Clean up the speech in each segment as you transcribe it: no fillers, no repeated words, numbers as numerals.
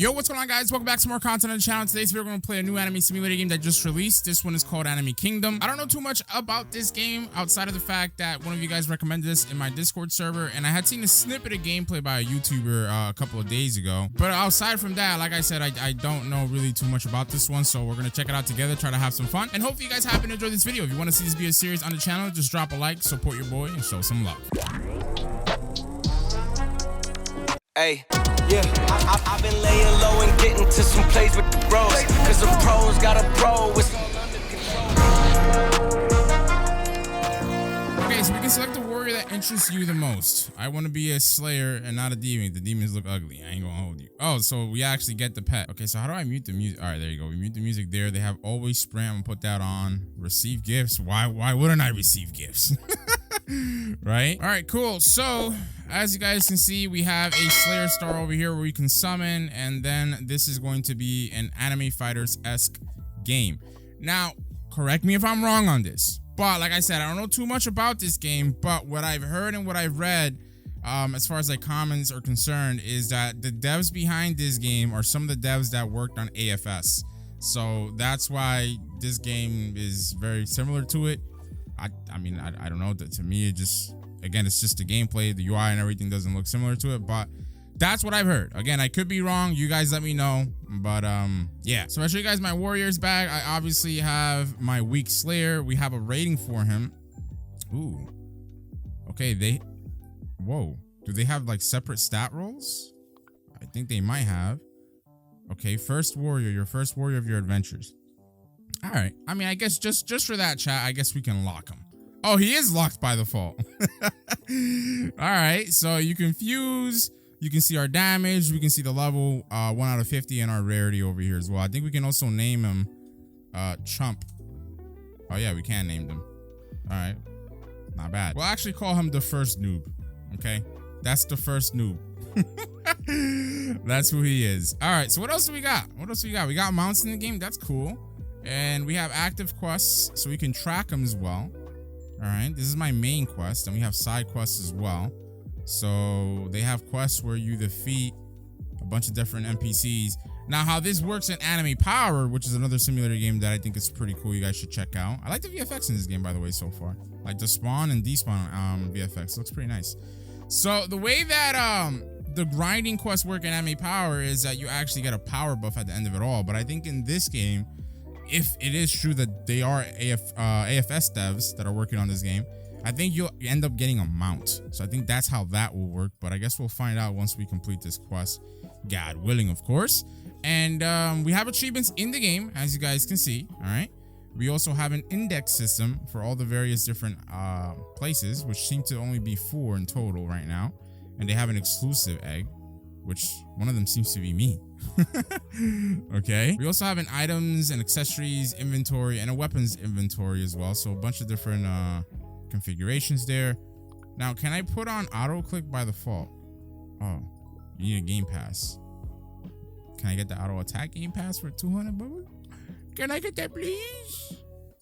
Yo, what's going on, guys? Welcome back to more content on the channel. Today's video, we're going to play a new anime simulator game that just released. This one is called Anime Kingdom. I don't know too much about this game outside of the fact that one of you guys recommended this in my Discord server, and I had seen a snippet of gameplay by a YouTuber a couple of days ago. But outside from that, like I said, I don't know really too much about this one, so we're going to check it out together, try to have some fun, and hopefully you guys happen to enjoy this video. If you want to see this be a series on the channel, just drop a like, support your boy, and show some love. Hey, yeah, I've been laying low and getting to some plays with the bros, cause the pros got a pro with all under control. Okay, so we can select the warrior that interests you the most. I want to be a slayer and not a demon. The demons look ugly. I ain't gonna hold you. Oh, so we actually get the pet. Okay, so how do I mute the music? All right, there you go. We mute the music there. They have always sprint. I'm gonna put that on. Receive gifts. Why wouldn't I receive gifts? Right? All right, cool. So as you guys can see, we have a Slayer star over here where we can summon, and then this is going to be an Anime Fighters-esque game. Now, correct me if I'm wrong on this, but like I said, I don't know too much about this game, but what I've heard and what I've read, as far as like comments are concerned, is that the devs behind this game are some of the devs that worked on AFS. So that's why this game is very similar to it. I mean, I don't know. To me, it just, again, it's just the gameplay, the UI and everything doesn't look similar to it, but that's what I've heard. Again, I could be wrong. You guys let me know. But yeah. So I'll show you guys my warriors bag. I obviously have my weak slayer. We have a rating for him. Ooh. Okay, whoa. Do they have like separate stat rolls? I think they might have. Okay, first warrior, your first warrior of your adventures. All right. I mean, I guess just for that, chat, I guess we can lock him. Oh, he is locked by default. All right. So you can fuse. You can see our damage. We can see the level 1 out of 50 and our rarity over here as well. I think we can also name him Chump. Oh, yeah, we can name them. All right. Not bad. We'll actually call him the first noob. Okay. That's the first noob. That's who he is. All right. So what else do we got? We got mounts in the game. That's cool. And we have active quests, so we can track them as well. All right, this is my main quest, and we have side quests as well. So they have quests where you defeat a bunch of different NPCs. Now, how this works in Anime Power, which is another simulator game that I think is pretty cool, you guys should check out. I like the VFX in this game, by the way, so far. Like the spawn and despawn VFX looks pretty nice. So the way that the grinding quests work in Anime Power is that you actually get a power buff at the end of it all. But I think in this game, if it is true that they are AFS devs that are working on this game, I think you'll end up getting a mount. So I think that's how that will work. But I guess we'll find out once we complete this quest, God willing, of course. And we have achievements in the game, as you guys can see. All right. We also have an index system for all the various different places, which seem to only be 4 in total right now. And they have an exclusive egg, which one of them seems to be me. Okay. We also have an items and accessories inventory and a weapons inventory as well. So a bunch of different configurations there. Now, can I put on auto click by default? Oh, you need a game pass. Can I get the auto attack game pass for 200 bucks? Can I get that, please?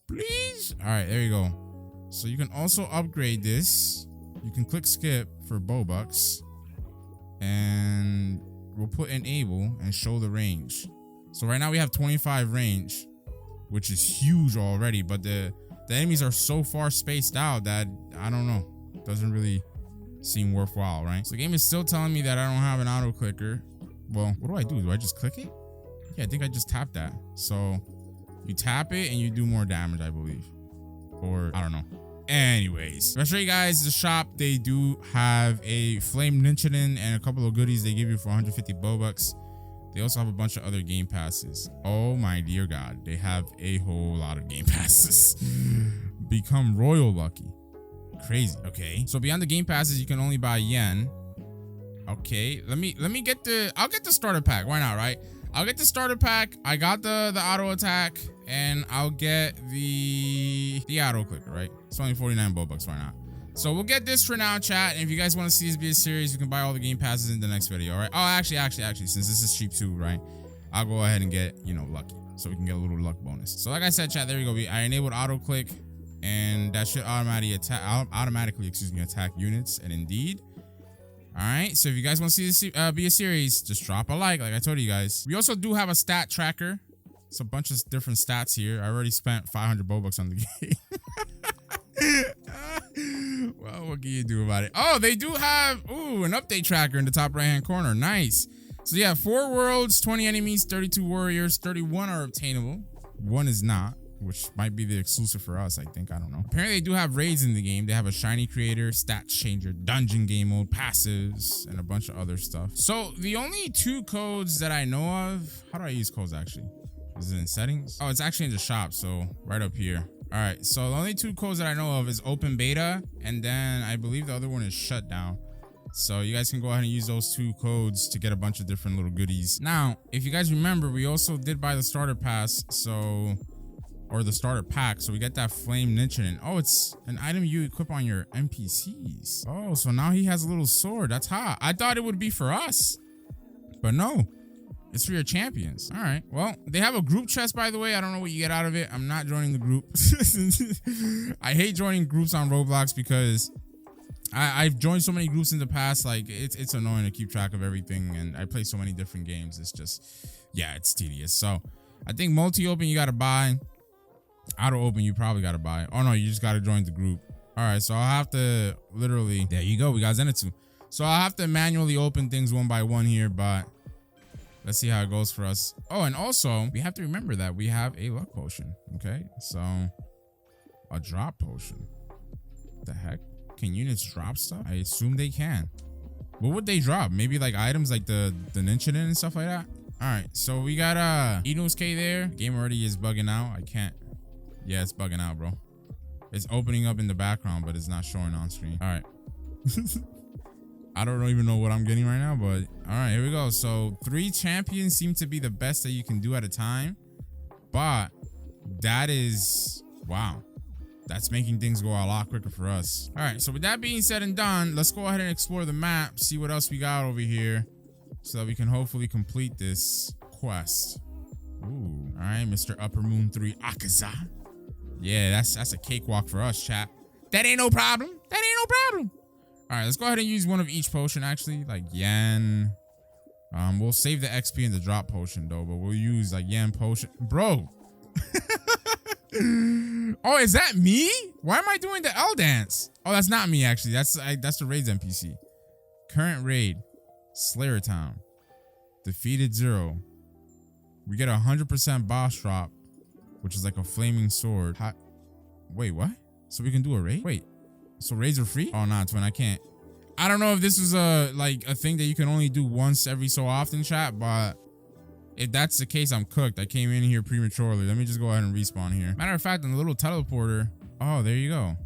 Please? All right, there you go. So you can also upgrade this. You can click skip for Robux. And we'll put enable and show the range. So right now we have 25 range, which is huge already, but the enemies are so far spaced out that I don't know, doesn't really seem worthwhile, right? So the game is still telling me that I don't have an auto clicker. Well, what do? Do I just click it? Yeah, I think I just tapped that. So you tap it and you do more damage, I believe, or I don't know. Anyways, I'll show you guys the shop. They do have a flame Ninchinin and a couple of goodies they give you for 150 Robux. They also have a bunch of other game passes. Oh my dear God, they have a whole lot of game passes. Become royal lucky. Crazy. Okay, so beyond the game passes, you can only buy yen. Okay, let me get I'll get the starter pack. Why not, right? I'll get the starter pack. I got the auto attack, and I'll get the auto clicker, right? It's only 49 Robux, why not? So we'll get this for now, chat. And if you guys want to see this be a series, you can buy all the game passes in the next video, all right? Oh, actually, since this is cheap too, right? I'll go ahead and get, lucky, so we can get a little luck bonus. So like I said, chat, there you go. I enabled auto click, and that should automatically attack units. And indeed, All right, so if you guys want to see this be a series, just drop a like I told you guys. We also do have a stat tracker. It's a bunch of different stats here. I already spent 500 Robux on the game. Well, what can you do about it? Oh, they do have, an update tracker in the top right-hand corner. Nice. So yeah, 4 worlds, 20 enemies, 32 warriors, 31 are obtainable. 1 is not, which might be the exclusive for us, I think. I don't know. Apparently, they do have raids in the game. They have a shiny creator, stat changer, dungeon game mode, passives, and a bunch of other stuff. So the only 2 codes that I know of, how do I use codes actually? Is it in settings? Oh, it's actually in the shop, so right up here. All right, so the only 2 codes that I know of is open beta, and then I believe the other one is shut down. So you guys can go ahead and use those 2 codes to get a bunch of different little goodies. Now, if you guys remember, we also did buy the starter pass, or the starter pack, so we get that flame ninja. Oh, it's an item you equip on your NPCs. Oh, so now he has a little sword. That's hot. I thought it would be for us, but no, it's for your champions. All right, well, they have a group chest, by the way. I don't know what you get out of it. I'm not joining the group. I hate joining groups on Roblox because I've joined so many groups in the past. Like it's annoying to keep track of everything, and I play so many different games. It's just, yeah, it's tedious. So I think multi-open you gotta buy. Auto open you probably gotta buy. Oh no, you just gotta join the group. All right, so I'll have to literally, there you go, we got Zenitsu. So I'll have to manually open things one by one here, but let's see how it goes for us. Oh, and also we have to remember that we have a luck potion. Okay, so a drop potion. What the heck? Can units drop stuff? I assume they can. What would they drop? Maybe like items like the ninja and stuff like that. All right, so we got Inosuke there. Game already is bugging out. I can't. Yeah, it's bugging out, bro. It's opening up in the background, but it's not showing on screen. All right. I don't even know what I'm getting right now, but all right, here we go. So 3 champions seem to be the best that you can do at a time, but that is, wow, that's making things go a lot quicker for us. All right, so with that being said and done, let's go ahead and explore the map, see what else we got over here so that we can hopefully complete this quest. Ooh, all right, Mr. Upper Moon 3 Akaza. Yeah, that's a cakewalk for us, chat. That ain't no problem. That ain't no problem. All right, let's go ahead and use one of each potion, actually, like yen. We'll save the XP in the drop potion, though, but we'll use like yen potion. Bro. Oh, is that me? Why am I doing the L dance? Oh, that's not me, actually. That's the raid's NPC. Current raid. Slayer Town. Defeated 0. We get a 100% boss drop, which is like a flaming sword. Wait, what? So we can do a raid? Wait, so raids are free? Oh, nah, twin, I can't. I don't know if this is a thing that you can only do once every so often, chat, but if that's the case, I'm cooked. I came in here prematurely. Let me just go ahead and respawn here. Matter of fact, in the little teleporter. Oh, there you go.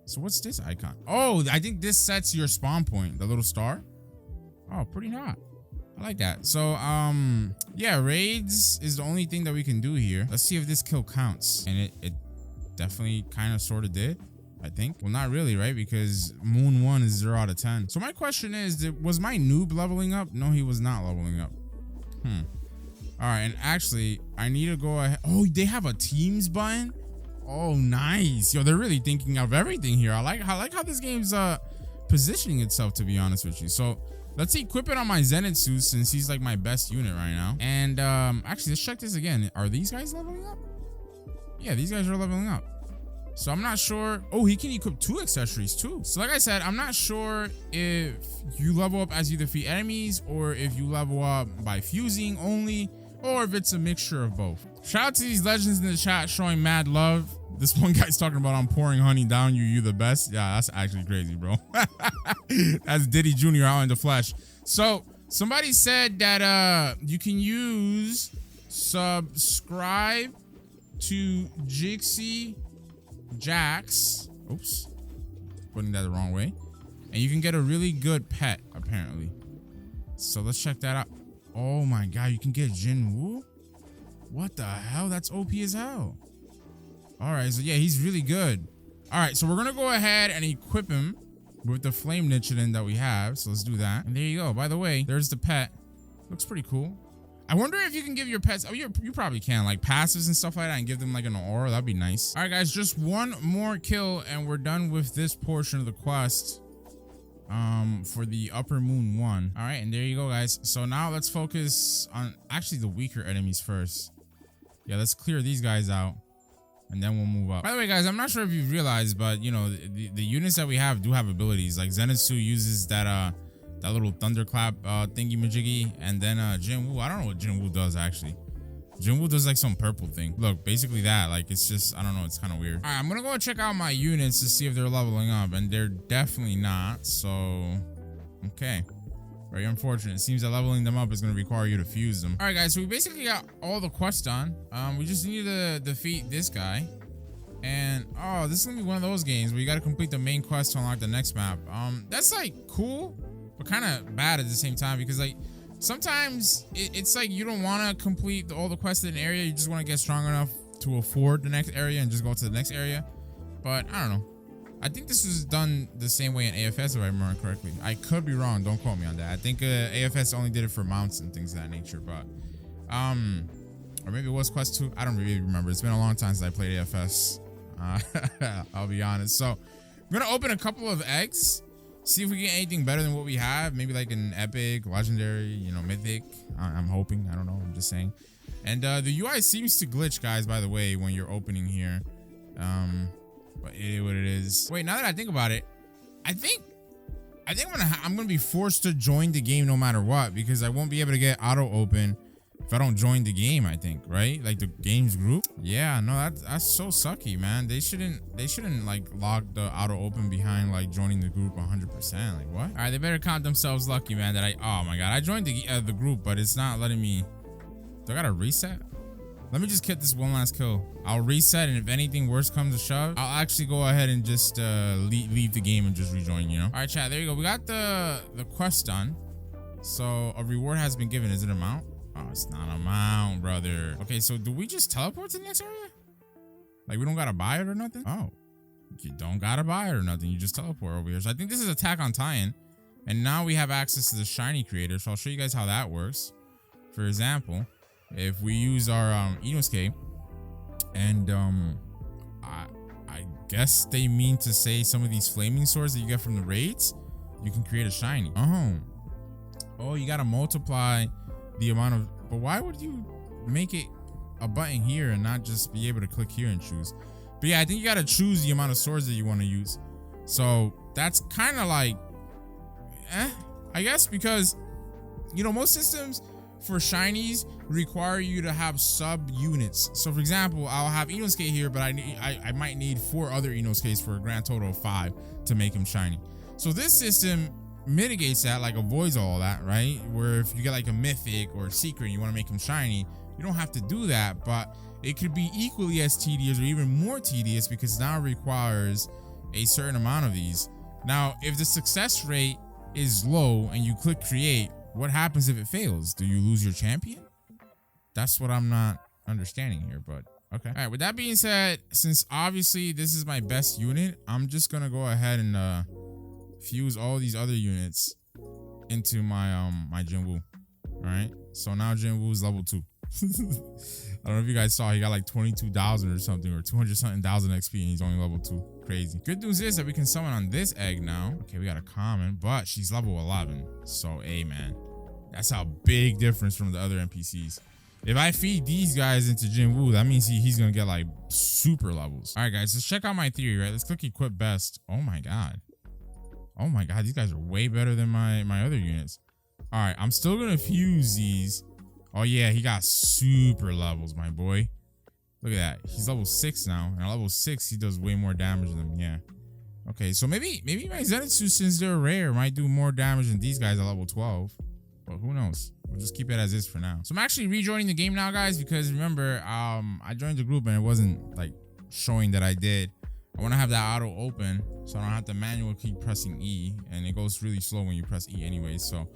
So what's this icon? Oh, I think this sets your spawn point, the little star. Oh, pretty hot. I like that. So, yeah, raids is the only thing that we can do here. Let's see if this kill counts. And it definitely kind of sort of did, I think. Well, not really, right? Because Moon 1 is 0 out of 10. So my question is, was my noob leveling up? No, he was not leveling up. All right, and actually, I need to go ahead. Oh, they have a teams button? Oh, nice. Yo, they're really thinking of everything here. I like how this game's positioning itself, to be honest with you. So let's equip it on my Zenitsu since he's like my best unit right now. And actually, let's check this again. Are these guys leveling up? Yeah, these guys are leveling up. So I'm not sure. Oh, he can equip 2 accessories too. So like I said, I'm not sure if you level up as you defeat enemies or if you level up by fusing only, or if it's a mixture of both. Shout out to these legends in the chat showing mad love. This one guy's talking about, I'm pouring honey down you the best. Yeah, that's actually crazy, bro. That's Diddy Jr. out in the flesh. So somebody said that you can use subscribe to Jixie Jax. Oops, putting that the wrong way. And you can get a really good pet, apparently. So let's check that out. Oh my god, you can get Jinwoo? What the hell? That's OP as hell. All right, so yeah, he's really good. All right, so we're gonna go ahead and equip him with the flame Nichiren that we have. So let's do that. And there you go. By the way, there's the pet. Looks pretty cool. I wonder if you can give your pets, oh, you probably can, like passives and stuff like that, and give them like an aura. That'd be nice. All right, guys, just one more kill and we're done with this portion of the quest. for the upper moon one. All right, and there you go, guys. So now let's focus on actually the weaker enemies first. Yeah, let's clear these guys out, and then we'll move up. By the way, guys, I'm not sure if you've realized, but you know, the units that we have do have abilities. Like Zenitsu uses that little thunderclap thingy majiggy, and then Jinwoo, I don't know what Jinwoo does actually. Jinwoo does like some purple thing. Look, basically that, like, it's just, I don't know, it's kind of weird. All right, I'm gonna go check out my units to see if they're leveling up, and they're definitely not. So, okay, very unfortunate. It seems that leveling them up is gonna require you to fuse them. All right, guys, so we basically got all the quests done. We just need to defeat this guy. And oh, this is gonna be one of those games where you gotta complete the main quest to unlock the next map. That's like cool, but kind of bad at the same time, because like sometimes it's like you don't want to complete all the quests in an area. You just want to get strong enough to afford the next area and just go to the next area. But I don't know. I think this was done the same way in AFS, if I remember correctly. I could be wrong. Don't quote me on that. I think AFS only did it for mounts and things of that nature. But or maybe it was quest 2. I don't really remember. It's been a long time since I played AFS. I'll be honest. So I'm gonna open a couple of eggs. See if we get anything better than what we have. Maybe like an epic, legendary, you know, mythic. I'm hoping. I don't know. I'm just saying. And the UI seems to glitch, guys, by the way, when you're opening here. But it is what it is. Wait, now that I think about it, I think I'm gonna be forced to join the game no matter what, because I won't be able to get auto open if I don't join the game, I think, right? Like the games group. Yeah, no, that's so sucky, man. They shouldn't like lock the auto open behind like joining the group 100%. Like what? All right, they better count themselves lucky, man, that oh my god, I joined the group, but it's not letting me. Do I gotta reset? Let me just get this one last kill. I'll reset, and if anything worse comes to shove, I'll actually go ahead and just leave the game and just rejoin, you know? All right, chat, there you go. We got the quest done. So a reward has been given. Is it a mount? Oh, it's not a mount, brother. Okay, so do we just teleport to the next area? Like we don't gotta buy it or nothing? Oh, you don't gotta buy it or nothing. You just teleport over here. So I think this is Attack on Titan. And now we have access to the shiny creator. So I'll show you guys how that works. For example, if we use our Inosuke, and I guess they mean to say some of these flaming swords that you get from the raids, you can create a shiny. Oh, you gotta multiply the amount of, but why would you make it a button here and not just be able to click here and choose? But yeah, I think you gotta choose the amount of swords that you want to use. So that's kind of like I guess, because you know most systems for shinies require you to have sub units. So for example, I'll have Inosuke here, but I might need 4 other Inosuke's for a grand total of 5 to make him shiny. So this system mitigates that, like avoids all that, right? Where if you get like a mythic or a secret and you want to make him shiny, you don't have to do that, but it could be equally as tedious or even more tedious, because now it requires a certain amount of these. Now, if the success rate is low and you click create, what happens if it fails? Do you lose your champion? That's what I'm not understanding here, but okay. All right, with that being said, since obviously this is my best unit, I'm just gonna go ahead and fuse all these other units into my my Jinwoo. All right, so now Jinwoo is level 2. I don't know if you guys saw, he got like 22,000 or something, or 200 something thousand XP, and he's only level 2. Crazy. Good news is that we can summon on this egg now. Okay, we got a common, but she's level 11. So, hey man, that's a big difference from the other NPCs. If I feed these guys into Jinwoo, that means he's gonna get like super levels. All right, guys, let's check out my theory, right? Let's click equip best. Oh my god. Oh my god, these guys are way better than my other units. All right, I'm still gonna fuse these. Oh yeah, he got super levels, my boy. Look at that. He's level 6 now. And at level 6, he does way more damage than them. Yeah. Okay, so maybe my Zenitsu, since they're rare, might do more damage than these guys at level 12. But who knows? We'll just keep it as is for now. So I'm actually rejoining the game now, guys, because remember, I joined the group and it wasn't like showing that I did. I want to have that auto open so I don't have to manually keep pressing E, and it goes really slow when you press E anyway. So,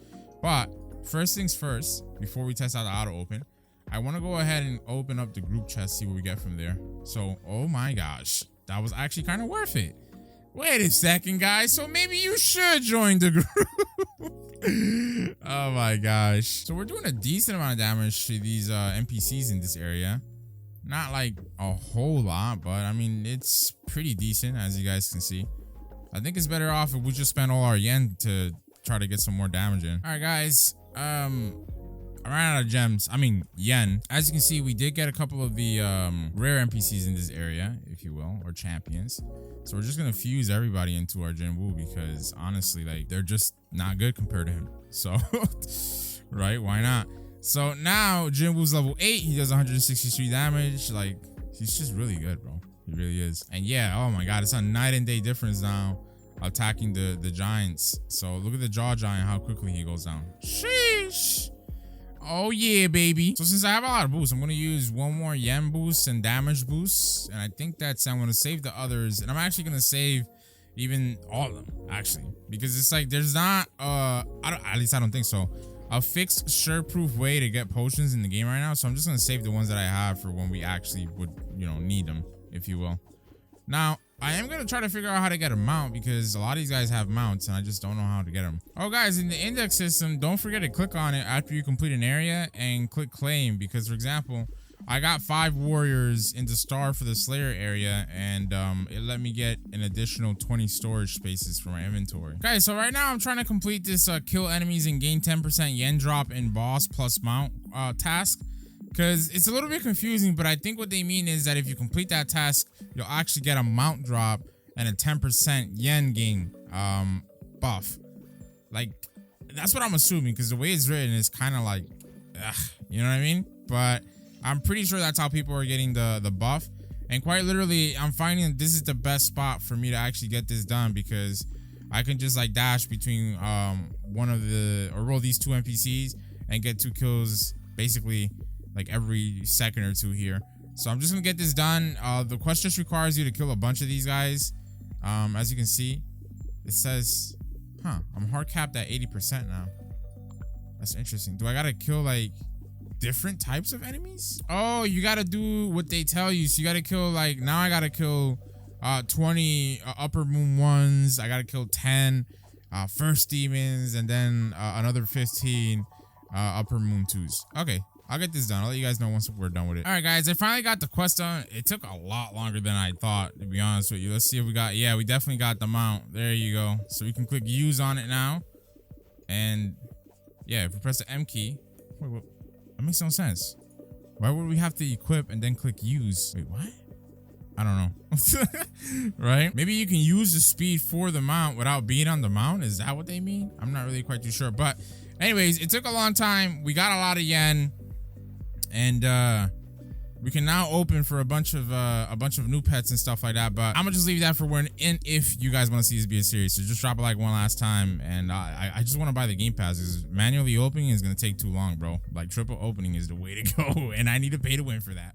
but first things first, before we test out the auto open, I want to go ahead and open up the group chest, see what we get from there. So, oh my gosh, that was actually kind of worth it. Wait a second, guys. So maybe you should join the group. Oh my gosh. So we're doing a decent amount of damage to these NPCs in this area. Not like a whole lot, but I mean, it's pretty decent, as you guys can see. I think it's better off if we just spend all our yen to try to get some more damage in. All right, guys. I ran out of gems. I mean, yen. As you can see, we did get a couple of the rare NPCs in this area, if you will, or champions. So we're just gonna fuse everybody into our Jinwoo because honestly, like, they're just not good compared to him. So, right? Why not? So now Jinwoo's level 8. He does 163 damage. Like, he's just really good, bro. He really is. And yeah, oh my god, it's a night and day difference now attacking the giants. So look at the jaw giant, how quickly he goes down. Sheesh. Oh yeah, baby. So since I have a lot of boosts, I'm gonna use one more yen boost and damage boosts, and I think I'm gonna save the others, and I'm actually gonna save even all of them, actually, because it's like there's not at least I don't think so, a fixed sure-proof way to get potions in the game right now. So I'm just gonna save the ones that I have for when we actually would, you know, need them, if you will. Now, I am gonna try to figure out how to get a mount because a lot of these guys have mounts and I just don't know how to get them. Oh, guys, in the index system, don't forget to click on it after you complete an area and click claim because, for example, I got 5 warriors into star for the Slayer area, and it let me get an additional 20 storage spaces for my inventory. Guys, so right now I'm trying to complete this kill enemies and gain 10% yen drop in boss plus mount task. Because it's a little bit confusing, but I think what they mean is that if you complete that task, you'll actually get a mount drop and a 10% yen gain buff. Like, that's what I'm assuming, because the way it's written is kind of like, ugh, you know what I mean? But I'm pretty sure that's how people are getting the buff. And quite literally, I'm finding that this is the best spot for me to actually get this done because I can just like dash between these 2 NPCs and get 2 kills basically like every second or 2 here. So I'm just gonna get this done. The quest just requires you to kill a bunch of these guys. As you can see, it says, I'm hard capped at 80% now. That's interesting. Do I gotta kill like different types of enemies? Oh, you gotta do what they tell you. So you gotta kill like, now I gotta kill 20 upper moon ones. I gotta kill 10 first demons, and then another 15 upper moon 2s. Okay, I'll get this done. I'll let you guys know once we're done with it. All right, guys, I finally got the quest done. It took a lot longer than I thought, to be honest with you. Let's see if we got, yeah, we definitely got the mount. There you go. So we can click use on it now. And yeah, if we press the M key, wait, that makes no sense. Why would we have to equip and then click use? Wait, what? I don't know. Right? Maybe you can use the speed for the mount without being on the mount. Is that what they mean? I'm not really quite too sure. But anyways, it took a long time. We got a lot of yen. And we can now open for a bunch of new pets and stuff like that. But I'm gonna just leave that for when and if you guys want to see this be a series. So just drop a like one last time. And I just want to buy the game pass because manually opening is gonna take too long, bro. Like triple opening is the way to go, and I need to pay to win for that.